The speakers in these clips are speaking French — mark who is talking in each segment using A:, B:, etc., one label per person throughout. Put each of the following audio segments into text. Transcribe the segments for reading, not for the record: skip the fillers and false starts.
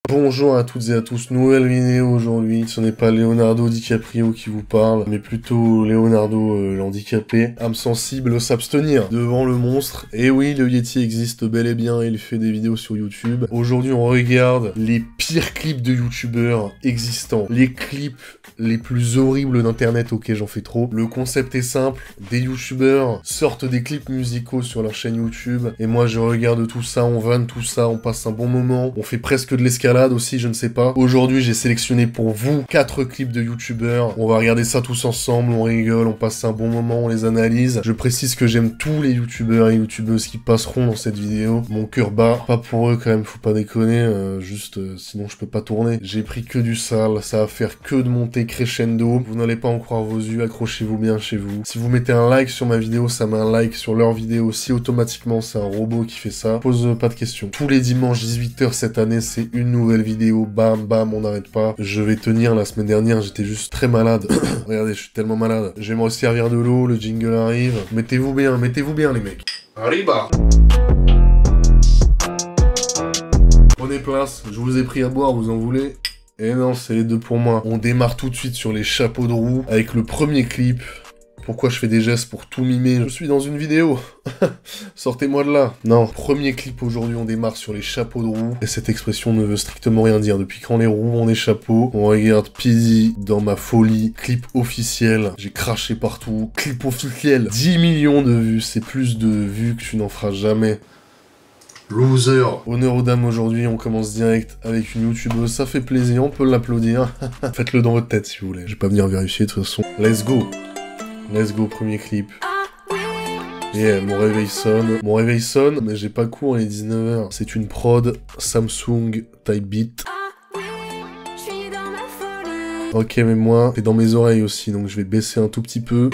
A: Bonjour à toutes et à tous, nouvelle vidéo aujourd'hui. Ce n'est pas Leonardo DiCaprio qui vous parle, mais plutôt Leonardo l'handicapé. Âme sensible, s'abstenir devant le monstre. Et oui, le Yeti existe bel et bien, il fait des vidéos sur YouTube. Aujourd'hui, on regarde les pires clips de YouTubeurs existants. Les clips les plus horribles d'internet, ok, j'en fais trop. Le concept est simple, des YouTubeurs sortent des clips musicaux sur leur chaîne YouTube, et moi je regarde tout ça, on vanne tout ça, on passe un bon moment, on fait presque de l'escalade aussi, je ne sais pas. Aujourd'hui, j'ai sélectionné pour vous 4 clips de YouTubeurs. On va regarder ça tous ensemble, on rigole, on passe un bon moment, on les analyse. Je précise que j'aime tous les YouTubeurs et YouTubeuses qui passeront dans cette vidéo. Mon cœur bat, pas pour eux quand même, faut pas déconner, sinon je peux pas tourner. J'ai pris que du sale, ça va faire que de monter crescendo. Vous n'allez pas en croire vos yeux, accrochez-vous bien chez vous. Si vous mettez un like sur ma vidéo, ça met un like sur leur vidéo. Si automatiquement c'est un robot qui fait ça, pose pas de questions. Tous les dimanches 18h cette année, c'est une nouvelle vidéo, bam bam, on n'arrête pas. Je vais tenir, la semaine dernière j'étais juste très malade. Regardez, je suis tellement malade. Je vais me resservir de l'eau, le jingle arrive. Mettez-vous bien les mecs. Arriba. Prenez place, je vous ai pris à boire, vous en voulez? Et non, c'est les deux pour moi. On démarre tout de suite sur les chapeaux de roue avec le premier clip. Pourquoi je fais des gestes pour tout mimer? Je suis dans une vidéo. Sortez-moi de là. Non, premier clip aujourd'hui, on démarre sur les chapeaux de roue. Et cette expression ne veut strictement rien dire. Depuis quand les roues ont des chapeaux? On regarde Pizzy dans ma folie. Clip officiel. J'ai craché partout. Clip officiel. 10 millions de vues. C'est plus de vues que tu n'en feras jamais. Loser. Honneur aux dames aujourd'hui, on commence direct avec une youtubeuse, ça fait plaisir, on peut l'applaudir. Faites-le dans votre tête si vous voulez, je vais pas venir vérifier de toute façon. Let's go. Let's go, premier clip. Yeah, mon réveil sonne, mais j'ai pas cours, il est 19h. C'est une prod Samsung Type Beat. Ok, mais moi, c'est dans mes oreilles aussi, donc je vais baisser un tout petit peu.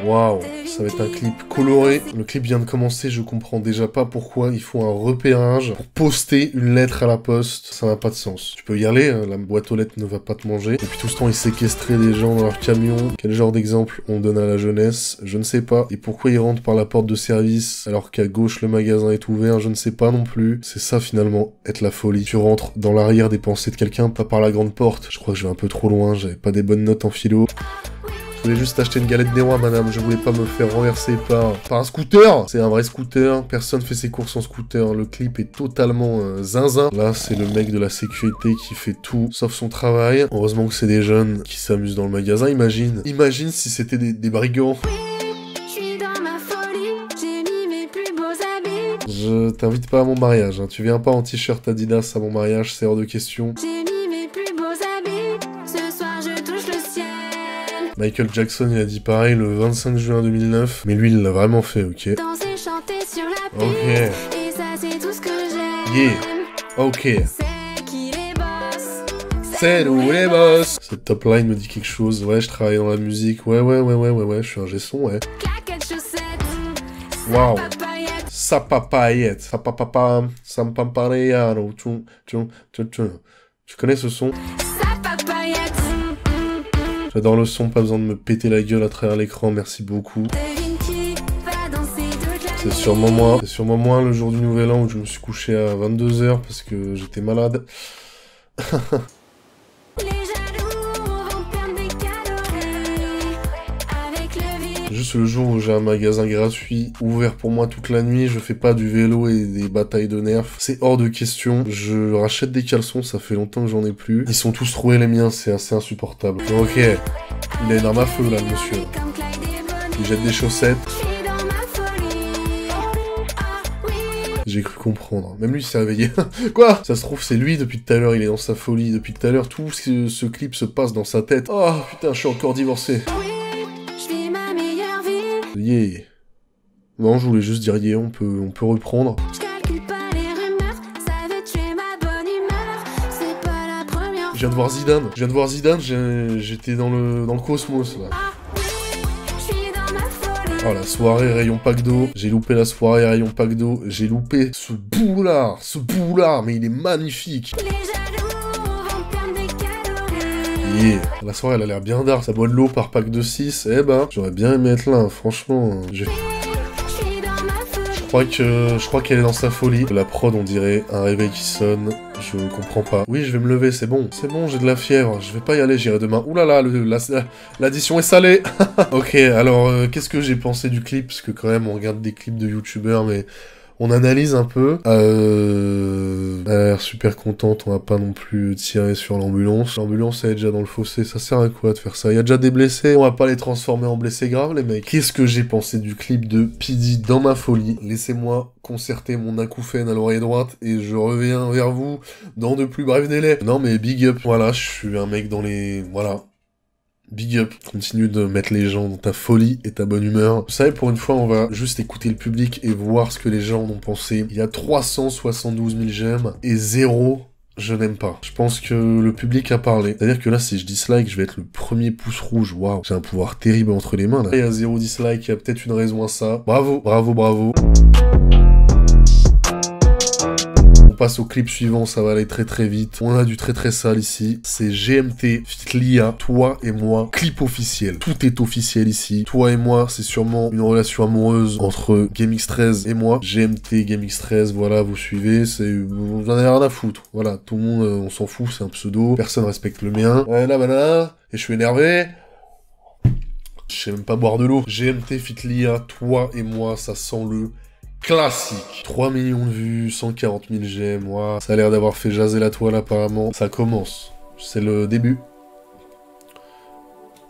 A: Waouh, ça va être un clip coloré. Le clip vient de commencer, je comprends déjà pas pourquoi il faut un repérage pour poster une lettre à la poste. Ça n'a pas de sens. Tu peux y aller, hein, la boîte aux lettres ne va pas te manger. Depuis tout ce temps, ils séquestraient des gens dans leur camion. Quel genre d'exemple on donne à la jeunesse? Je ne sais pas. Et pourquoi ils rentrent par la porte de service alors qu'à gauche le magasin est ouvert? Je ne sais pas non plus. C'est ça finalement, être la folie. Tu rentres dans l'arrière des pensées de quelqu'un, pas par la grande porte. Je crois que je vais un peu trop loin, j'avais pas des bonnes notes en philo. Je voulais juste acheter une galette des rois, madame. Je voulais pas me faire renverser par un scooter. C'est un vrai scooter. Personne fait ses courses en scooter. Le clip est totalement zinzin. Là, c'est le mec de la sécurité qui fait tout, sauf son travail. Heureusement que c'est des jeunes qui s'amusent dans le magasin. Imagine si c'était des brigands. Je t'invite pas à mon mariage. Hein. Tu viens pas en t-shirt Adidas à mon mariage, c'est hors de question. Michael Jackson, il a dit pareil le 25 juin 2009, mais lui, il l'a vraiment fait, ok. Ok. Yeah. Ok. C'est nous les boss. Cette top line me dit quelque chose. Ouais, je travaille dans la musique. Ouais, je suis un gesson, ouais. Waouh. Sapapayette. Sapapapa. Sampapareano. Tu connais ce son? J'adore le son, pas besoin de me péter la gueule à travers l'écran, merci beaucoup. C'est sûrement moi le jour du nouvel an où je me suis couché à 22h parce que j'étais malade. Juste le jour où j'ai un magasin gratuit, ouvert pour moi toute la nuit, je fais pas du vélo et des batailles de nerfs. C'est hors de question. Je rachète des caleçons, ça fait longtemps que j'en ai plus. Ils sont tous troués les miens, c'est assez insupportable. Ok, il a une arme à feu là, le monsieur. Il jette des chaussettes. J'ai cru comprendre. Même lui s'est réveillé. Quoi? Ça se trouve, c'est lui depuis tout à l'heure, il est dans sa folie. Depuis tout à l'heure, tout ce clip se passe dans sa tête. Oh putain, je suis encore divorcé. Yeah. Non, je voulais juste dire yeah, on peut reprendre. Je viens de voir Zidane, j'étais dans le cosmos là. Oh la soirée rayon pack d'eau, j'ai loupé la soirée rayon pack d'eau, j'ai loupé ce boulard, mais il est magnifique. Yeah. La soirée elle a l'air bien dark, ça boit de l'eau par pack de 6, eh ben, j'aurais bien aimé être là, franchement. Je crois qu'elle est dans sa folie. La prod, on dirait un réveil qui sonne. Je comprends pas. Oui, je vais me lever, c'est bon. C'est bon, j'ai de la fièvre. Je vais pas y aller, j'irai demain. Ouh là là, l'addition est salée. Ok, alors, qu'est-ce que j'ai pensé du clip? Parce que quand même, on regarde des clips de youtubeurs, mais... On analyse un peu. Elle a l'air super contente, on va pas non plus tirer sur l'ambulance. L'ambulance, elle est déjà dans le fossé, ça sert à quoi de faire ça? Il y a déjà des blessés, on va pas les transformer en blessés graves, les mecs. Qu'est-ce que j'ai pensé du clip de P. Diddy dans ma folie? Laissez-moi concerter mon acouphène à l'oreille droite et je reviens vers vous dans de plus brefs délais. Non mais big up, voilà, je suis un mec dans les... Voilà. Big up, continue de mettre les gens dans ta folie et ta bonne humeur. Vous savez, pour une fois, on va juste écouter le public et voir ce que les gens en ont pensé. Il y a 372 000 j'aime et 0 je n'aime pas. Je pense que le public a parlé. C'est-à-dire que là, si je dislike, je vais être le premier pouce rouge. Waouh, j'ai un pouvoir terrible entre les mains, là. Il y a 0 dislike, il y a peut-être une raison à ça. Bravo, bravo, bravo. On passe au clip suivant, ça va aller très très vite. On a du très très sale ici. C'est GMT, Lia, toi et moi. Clip officiel. Tout est officiel ici. Toi et moi, c'est sûrement une relation amoureuse entre GameX13 et moi. GMT, GameX13, voilà, vous suivez. Vous en avez rien à foutre. Voilà, tout le monde, on s'en fout, c'est un pseudo. Personne respecte le mien. Voilà. Et je suis énervé. Je sais même pas boire de l'eau. GMT, Lia, toi et moi, ça sent le... classique. 3 millions de vues, 140 000 j'aime, wow. Ça a l'air d'avoir fait jaser la toile apparemment. Ça commence. C'est le début.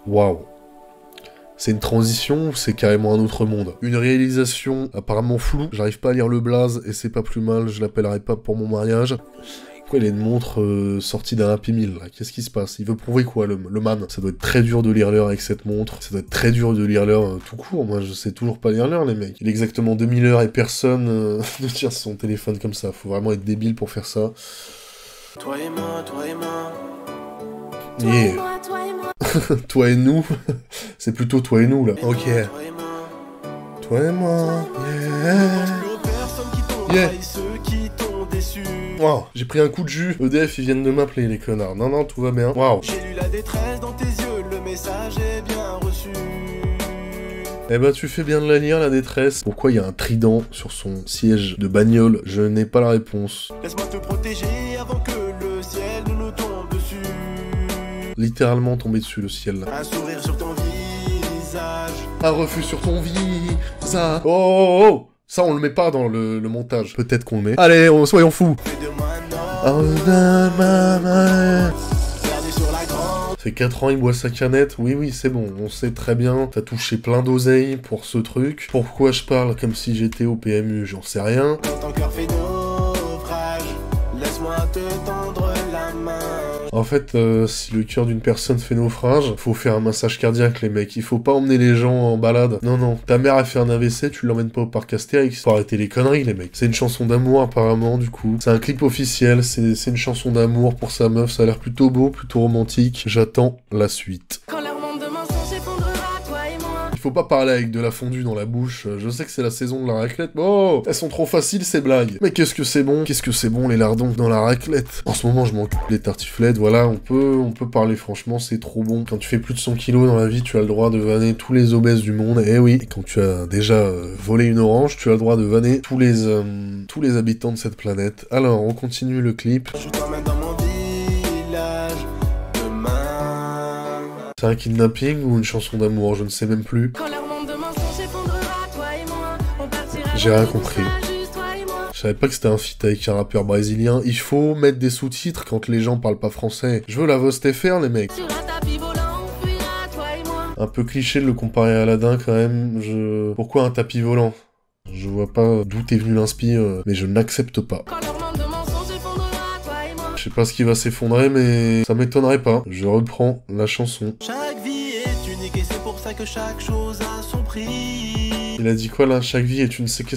A: Waouh. C'est une transition ou c'est carrément un autre monde? Une réalisation apparemment floue. J'arrive pas à lire le blaze et c'est pas plus mal. Je l'appellerai pas pour mon mariage. Pourquoi il a une montre sortie d'un Happy Meal, là? Qu'est-ce qui se passe? Il veut prouver quoi, le man? Ça doit être très dur de lire l'heure avec cette montre. Ça doit être très dur de lire l'heure tout court. Moi, je sais toujours pas lire l'heure, les mecs. Il est exactement 2000 heures et personne ne tient son téléphone comme ça. Faut vraiment être débile pour faire ça.
B: Toi et moi, toi et moi.
A: Yeah. Toi et nous. C'est plutôt toi et nous, là. Ok. Toi et moi. Yeah. Wow, j'ai pris un coup de jus. EDF, ils viennent de m'appeler, les connards. Non, non, tout va bien. Waouh.
B: J'ai lu la détresse dans tes yeux, le message est bien reçu.
A: Eh ben, tu fais bien de la lire, la détresse. Pourquoi il y a un trident sur son siège de bagnole? Je n'ai pas la réponse.
B: Laisse-moi te protéger avant que le ciel ne nous tombe dessus.
A: Littéralement tombé dessus, le ciel.
B: Un sourire sur ton visage.
A: Un refus sur ton visage. Oh. Ça, on le met pas dans le montage. Peut-être qu'on le met. Allez, soyons fous. Ça fait 4 ans, il boit sa canette. Oui, c'est bon. On sait très bien. T'as touché plein d'oseilles pour ce truc. Pourquoi je parle comme si j'étais au PMU? J'en sais rien.
B: Ton cœur fait naufrage. Laisse-moi te tendre la main.
A: En fait, si le cœur d'une personne fait naufrage, faut faire un massage cardiaque, les mecs. Il faut pas emmener les gens en balade. Non. Ta mère a fait un AVC, tu l'emmènes pas au parc Astérix. Faut arrêter les conneries, les mecs. C'est une chanson d'amour, apparemment, du coup. C'est un clip officiel, c'est une chanson d'amour pour sa meuf. Ça a l'air plutôt beau, plutôt romantique. J'attends la suite.
C: Quand leur monde de mensonges s'effondrera, toi et moi.
A: Il faut pas parler avec de la fondue dans la bouche. Je sais que c'est la saison de la raclette. Oh, elles sont trop faciles, ces blagues. Mais qu'est-ce que c'est bon? Qu'est-ce que c'est bon, les lardons dans la raclette? En ce moment, je m'occupe des tartiflettes. Voilà, on peut parler franchement, c'est trop bon. Quand tu fais plus de 100 kilos dans la vie, tu as le droit de vanner tous les obèses du monde. Eh oui. Et quand tu as déjà volé une orange, tu as le droit de vanner tous les habitants de cette planète. Alors, on continue le clip.
B: Je t'emmène dans mon village demain.
A: C'est un kidnapping ou une chanson d'amour? Je ne sais même plus.
C: Quand leur monde de mensonges s'effondrera, toi et moi. On partira.
A: J'ai rien compris.
C: Juste toi et moi.
A: Je savais pas que c'était un feat avec un rappeur brésilien. Il faut mettre des sous-titres quand les gens parlent pas français. Je veux la voix STFR, les mecs.
C: Sur un tapis volant, on fuira, toi et moi.
A: Un peu cliché de le comparer à Aladdin quand même. Pourquoi un tapis volant? Je vois pas d'où t'es venu l'inspire, mais je n'accepte pas.
C: Quand leur monde de mensonges s'effondrera, toi et moi.
A: Je sais pas ce qui va s'effondrer, mais ça m'étonnerait pas. Je reprends la chanson.
B: Chaque vie est unique et c'est pour ça que chaque chose a son prix.
A: Il a dit quoi là? Chaque vie est une...
B: Chaque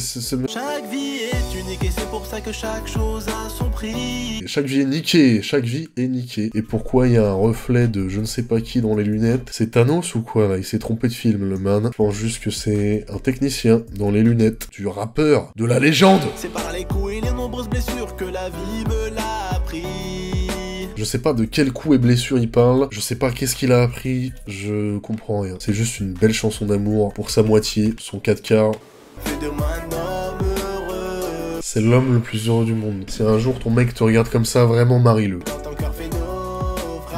B: vie est unique et c'est pour ça que chaque chose a son prix.
A: Chaque vie est niquée, chaque vie est niquée. Et pourquoi il y a un reflet de je ne sais pas qui dans les lunettes? C'est Thanos ou quoi là? Il s'est trompé de film, le man. Je pense juste que c'est un technicien dans les lunettes du rappeur de la légende.
B: C'est par les coups et les nombreuses blessures que la vie me l'a appris.
A: Je sais pas de quel coup et blessure il parle, je sais pas qu'est-ce qu'il a appris, je comprends rien. C'est juste une belle chanson d'amour pour sa moitié, son 4 quarts.
B: Fais de moi un homme
A: C'est l'homme le plus heureux du monde. Si un jour ton mec te regarde comme ça, vraiment marie-le.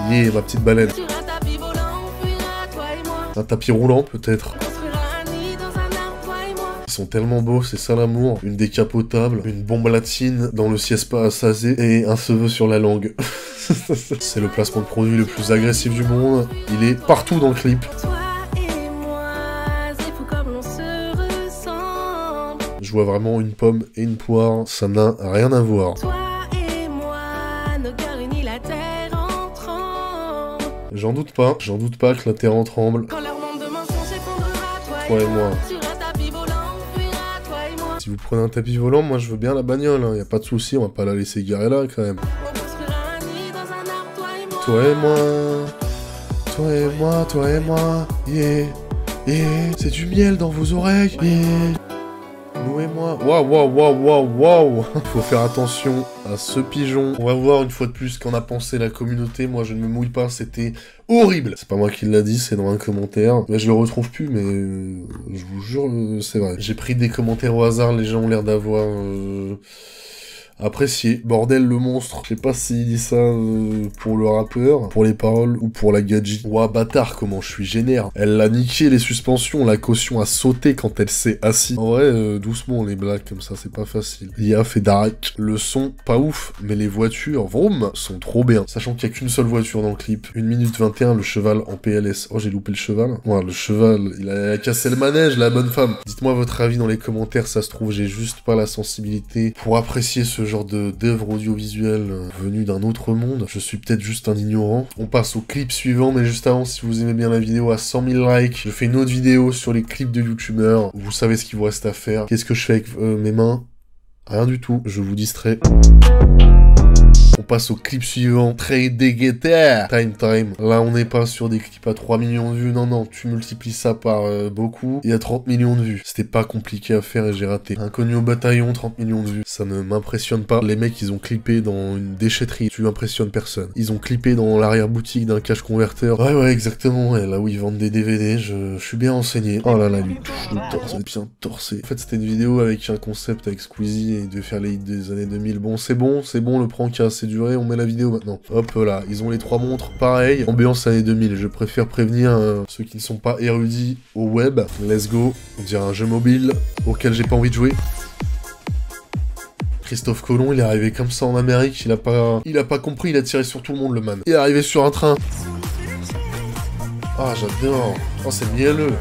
A: Yeah, ma petite baleine.
C: Sur un tapis volant, on fuira, toi et moi.
A: Un tapis roulant, peut-être.
C: On construira un nid dans un arbre, toi et moi.
A: Ils sont tellement beaux, c'est ça l'amour. Une décapotable, une bombe latine dans le sieste-pas assasé et un cheveu sur la langue. C'est le placement de produit le plus agressif du monde. Il est partout dans le clip.
C: Toi et moi, c'est fou comme l'on se ressemble.
A: Je vois vraiment une pomme et une poire, ça n'a rien à voir.
C: Toi et moi, nos cœurs unis, la terre en tremble.
A: J'en doute pas que la terre en tremble.
C: Quand leur monde de mensonges s'effondrera,
A: Toi et moi.
C: Sur un tapis volant, on fuira, toi et moi.
A: Si vous prenez un tapis volant, moi je veux bien la bagnole, hein. Y a pas de souci, on va pas la laisser garer là quand même.
C: On construira un nid dans un arbre, toi et moi.
A: Toi et moi, toi et moi, toi et moi, yeah, yeah, c'est du miel dans vos oreilles, yeah. Nous et moi, waouh. Faut faire attention à ce pigeon. On va voir une fois de plus qu'en a pensé la communauté. Moi je ne me mouille pas, c'était horrible. C'est pas moi qui l'a dit, c'est dans un commentaire. Là, je le retrouve plus, mais je vous jure, c'est vrai. J'ai pris des commentaires au hasard, les gens ont l'air d'avoir... apprécié. Bordel le monstre. Je sais pas s'il dit ça pour le rappeur, pour les paroles ou pour la gadget. Ouah bâtard, comment je suis génère. Elle l'a niqué les suspensions, la caution a sauté quand elle s'est assise. En vrai, doucement les blagues comme ça, c'est pas facile. IA fait Darak. Le son, pas ouf, mais les voitures, vroom, sont trop bien. Sachant qu'il y a qu'une seule voiture dans le clip. 1 minute 21, le cheval en PLS. Oh, j'ai loupé le cheval. Ouais, le cheval, il a cassé le manège, la bonne femme. Dites-moi votre avis dans les commentaires, ça se trouve, j'ai juste pas la sensibilité pour apprécier ce genre d'œuvre audiovisuelle venue d'un autre monde. Je suis peut-être juste un ignorant. On passe au clip suivant, mais juste avant, si vous aimez bien la vidéo, à 100 000 likes, je fais une autre vidéo sur les clips de youtubeurs. Vous savez ce qu'il vous reste à faire. Qu'est-ce que je fais avec mes mains? Rien du tout, je vous distrais. On passe au clip suivant, très dégueté. Time. Là, on n'est pas sur des clips à 3 millions de vues. Non, tu multiplies ça par beaucoup. Il y a 30 millions de vues. C'était pas compliqué à faire et j'ai raté. Inconnu au bataillon, 30 millions de vues. Ça ne m'impressionne pas. Les mecs, ils ont clippé dans une déchetterie. Tu impressionnes personne. Ils ont clippé dans l'arrière-boutique d'un cash converteur. Ouais, exactement. Ouais, là où ils vendent des DVD, je suis bien renseigné. Oh là là, lui touche le torse, bien torsé. En fait, c'était une vidéo avec un concept avec Squeezie et de faire les hits des années 2000. Bon, c'est bon, le prank a assez duré, on met la vidéo maintenant. Hop là, ils ont les 3 montres, pareil, ambiance années 2000. Je préfère prévenir ceux qui ne sont pas érudits au web. Let's go, on dirait un jeu mobile auquel j'ai pas envie de jouer. Christophe Colomb, il est arrivé comme ça en Amérique, il a pas compris, il a tiré sur tout le monde le man. Il est arrivé sur un train. Ah, j'adore. Oh, c'est mielleux.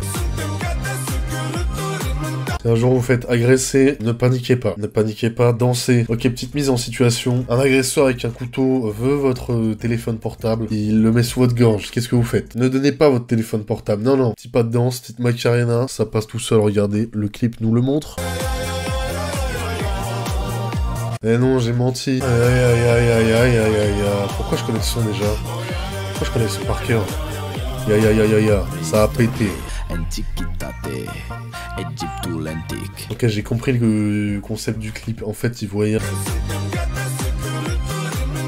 A: Si un jour vous faites agresser, ne paniquez pas. Ne paniquez pas, dansez. Ok, petite mise en situation. Un agresseur avec un couteau veut votre téléphone portable. Il le met sous votre gorge. Qu'est-ce que vous faites? Ne donnez pas votre téléphone portable. Non. Petit pas de danse, petite Macarena. Ça passe tout seul, regardez. Le clip nous le montre. Eh non, j'ai menti. Aïe. Pourquoi je connais le son déjà? Pourquoi je connais le son par cœur? Ya. Ça a pété. Ok, j'ai compris le concept du clip. En fait, ils voyaient...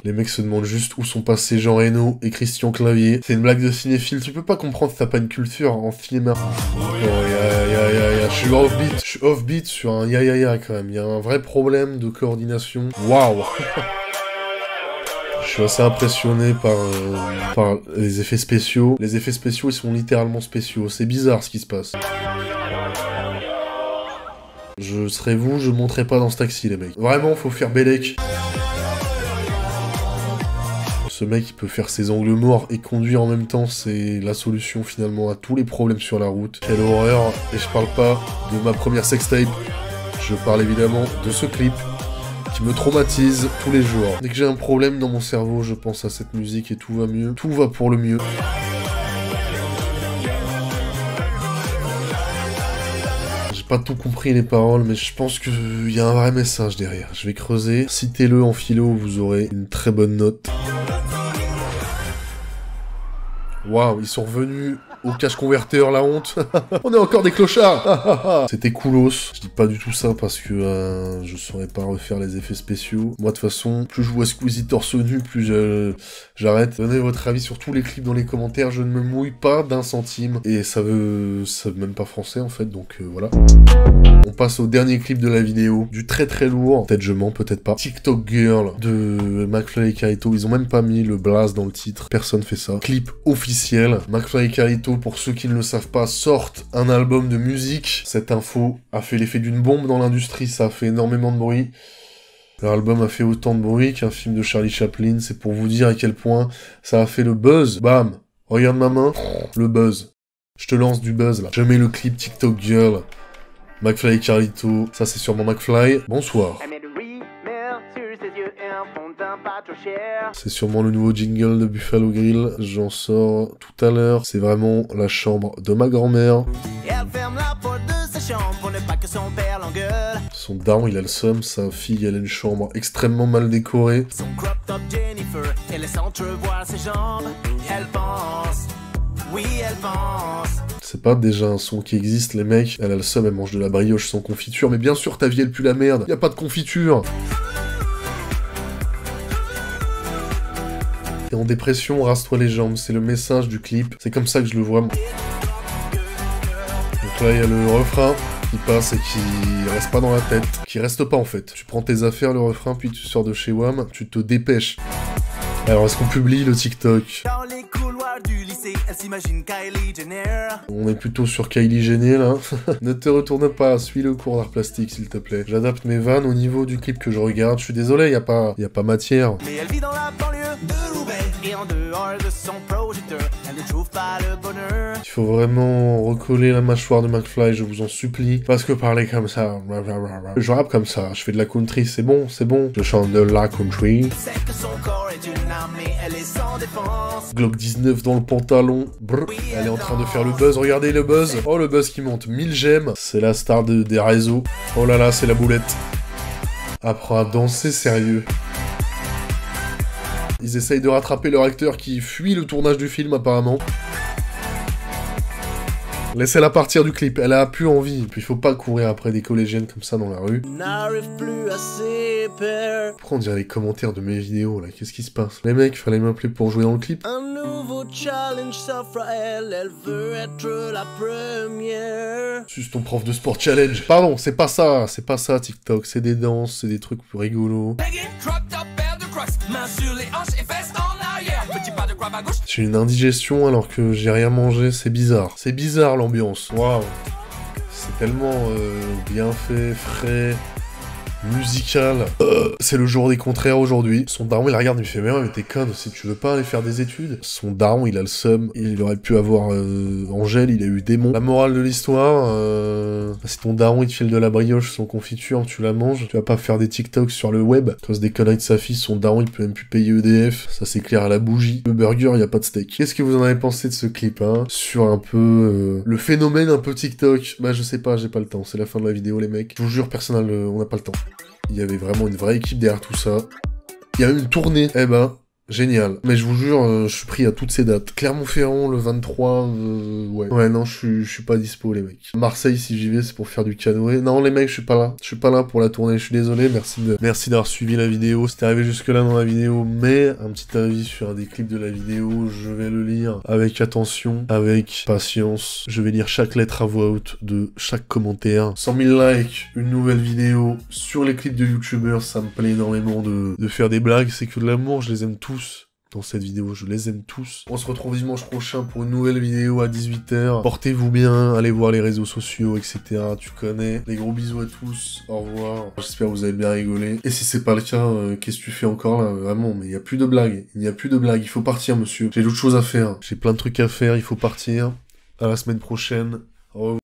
A: Les mecs se demandent juste où sont passés Jean Reno et Christian Clavier. C'est une blague de cinéphile. Tu peux pas comprendre si t'as pas une culture en cinéma. Oh, ya. Je suis off-beat sur un ya quand même. Il y a un vrai problème de coordination. Waouh. Je suis assez impressionné par les effets spéciaux. Les effets spéciaux, ils sont littéralement spéciaux. C'est bizarre ce qui se passe. Je serais vous, je monterais pas dans ce taxi, les mecs. Vraiment, faut faire Bélec. Ce mec, il peut faire ses angles morts et conduire en même temps, c'est la solution finalement à tous les problèmes sur la route. Quelle horreur. Et je parle pas de ma première sextape. Je parle évidemment de ce clip qui me traumatise tous les jours. Dès que j'ai un problème dans mon cerveau, je pense à cette musique et tout va mieux. Tout va pour le mieux. J'ai pas tout compris les paroles, mais je pense qu'il y a un vrai message derrière. Je vais creuser. Citez-le en philo, vous aurez une très bonne note. Waouh, ils sont revenus au cash converteur, la honte. On est encore des clochards. C'était coolos. Je dis pas du tout ça parce que je saurais pas refaire les effets spéciaux. Moi, de toute façon, plus je vois Squeezie torse nu, plus j'arrête. Donnez votre avis sur tous les clips dans les commentaires. Je ne me mouille pas d'un centime. Et ça veut même pas français, en fait, donc voilà. On passe au dernier clip de la vidéo, du très très lourd, peut-être je mens, peut-être pas. TikTok Girl de McFly et Carlito, ils ont même pas mis le blast dans le titre, personne fait ça. Clip officiel, McFly et Carlito, pour ceux qui ne le savent pas, sortent un album de musique. Cette info a fait l'effet d'une bombe dans l'industrie, ça a fait énormément de bruit. Leur album a fait autant de bruit qu'un film de Charlie Chaplin, c'est pour vous dire à quel point ça a fait le buzz. Bam, regarde ma main, le buzz. Je te lance du buzz là. Je mets le clip TikTok Girl. McFly et Carlito, ça c'est sûrement McFly. Bonsoir. C'est sûrement le nouveau jingle de Buffalo Grill, j'en sors tout à l'heure. C'est vraiment la chambre de ma grand-mère. Son daron il a le seum, sa fille elle a une chambre extrêmement mal décorée.
B: Son crop top Jennifer, elle laisse entrevoir ses jambes. Elle pense, oui elle pense.
A: C'est pas déjà un son qui existe, les mecs. Elle a le seum, elle mange de la brioche sans confiture. Mais bien sûr, ta vie, elle pue la merde. Y a pas de confiture. T'es en dépression, rase-toi les jambes. C'est le message du clip. C'est comme ça que je le vois. Donc là, il y a le refrain qui passe et qui reste pas dans la tête. Qui reste pas, en fait. Tu prends tes affaires, le refrain, puis tu sors de chez WAM. Tu te dépêches. Alors, est-ce qu'on publie le TikTok ?
B: Dans les couloirs du lycée, elle s'imagine Kylie Jenner.
A: On est plutôt sur Kylie Jenner, là. Ne te retourne pas, suis le cours d'art plastique, s'il te plaît. J'adapte mes vannes au niveau du clip que je regarde. Je suis désolé, y a pas matière.
B: Mais elle vit dans la banlieue de Roubaix. Et en dehors de son projecteur, elle ne trouve pas le bonheur.
A: Il faut vraiment recoller la mâchoire de McFly, je vous en supplie. Parce que parler comme ça... Je rappe comme ça, je fais de la country, c'est bon, c'est bon. Je chante de la country.
B: C'est que son corps est une armée, elle est sans défense.
A: Glock 19 dans le pantalon. Brr. Elle est en train de faire le buzz, regardez le buzz. Oh, le buzz qui monte, 1000 j'aime. C'est la star des réseaux. Oh là là, c'est la boulette. Apprends à danser sérieux. Ils essayent de rattraper leur acteur qui fuit le tournage du film apparemment. Laissez-la partir du clip, elle a plus envie. Puis il faut pas courir après des collégiennes comme ça dans la rue.
B: N'arrive plus à ses pairs.
A: Pourquoi on dirait les commentaires de mes vidéos là? Qu'est-ce qui se passe? Les mecs, fallait m'appeler pour jouer dans le clip.
B: Un nouveau challenge s'offre à elle, elle veut être la première.
A: Juste ton prof de sport challenge. Pardon, c'est pas ça TikTok, c'est des danses, c'est des trucs plus rigolos. J'ai une indigestion alors que j'ai rien mangé, c'est bizarre. C'est bizarre l'ambiance, waouh. C'est tellement bien fait, frais, musical. C'est le jour des contraires aujourd'hui. Son daron il la regarde, il me fait mais t'es conne, si tu veux pas aller faire des études. Son daron il a le seum, il aurait pu avoir Angèle, il a eu démon. La morale de l'histoire, si ton daron il te file de la brioche sans confiture, tu la manges, tu vas pas faire des TikToks sur le web. À cause des conneries de sa fille, son daron il peut même plus payer EDF, ça c'est clair à la bougie. Le burger, y a pas de steak. Qu'est-ce que vous en avez pensé de ce clip, hein? Sur un peu le phénomène un peu TikTok. Bah je sais pas, j'ai pas le temps, c'est la fin de la vidéo les mecs. Je vous jure, personnel, on n'a pas le temps. Il y avait vraiment une vraie équipe derrière tout ça. Il y a eu une tournée, eh ben, génial. Mais je vous jure, je suis pris à toutes ces dates. Clermont-Ferrand, le 23, ouais. Ouais, non, je suis pas dispo, les mecs. Marseille, si j'y vais, c'est pour faire du canoë. Non, les mecs, je suis pas là. Je suis pas là pour la tournée, je suis désolé. Merci d'avoir suivi la vidéo. C'était arrivé jusque-là dans la vidéo, mais un petit avis sur un des clips de la vidéo, je vais le lire avec attention, avec patience. Je vais lire chaque lettre à voix haute de chaque commentaire. 100 000 likes, une nouvelle vidéo sur les clips de youtubeurs, ça me plaît énormément de faire des blagues. C'est que de l'amour, je les aime tous. Dans cette vidéo, je les aime tous. On se retrouve dimanche prochain pour une nouvelle vidéo à 18 h. Portez-vous bien, allez voir les réseaux sociaux, etc. Tu connais. Des gros bisous à tous. Au revoir. J'espère que vous avez bien rigolé. Et si c'est pas le cas, qu'est-ce que tu fais encore là? Vraiment, mais il n'y a plus de blagues. Il n'y a plus de blagues. Il faut partir, monsieur. J'ai d'autres choses à faire. J'ai plein de trucs à faire. Il faut partir. À la semaine prochaine. Au revoir.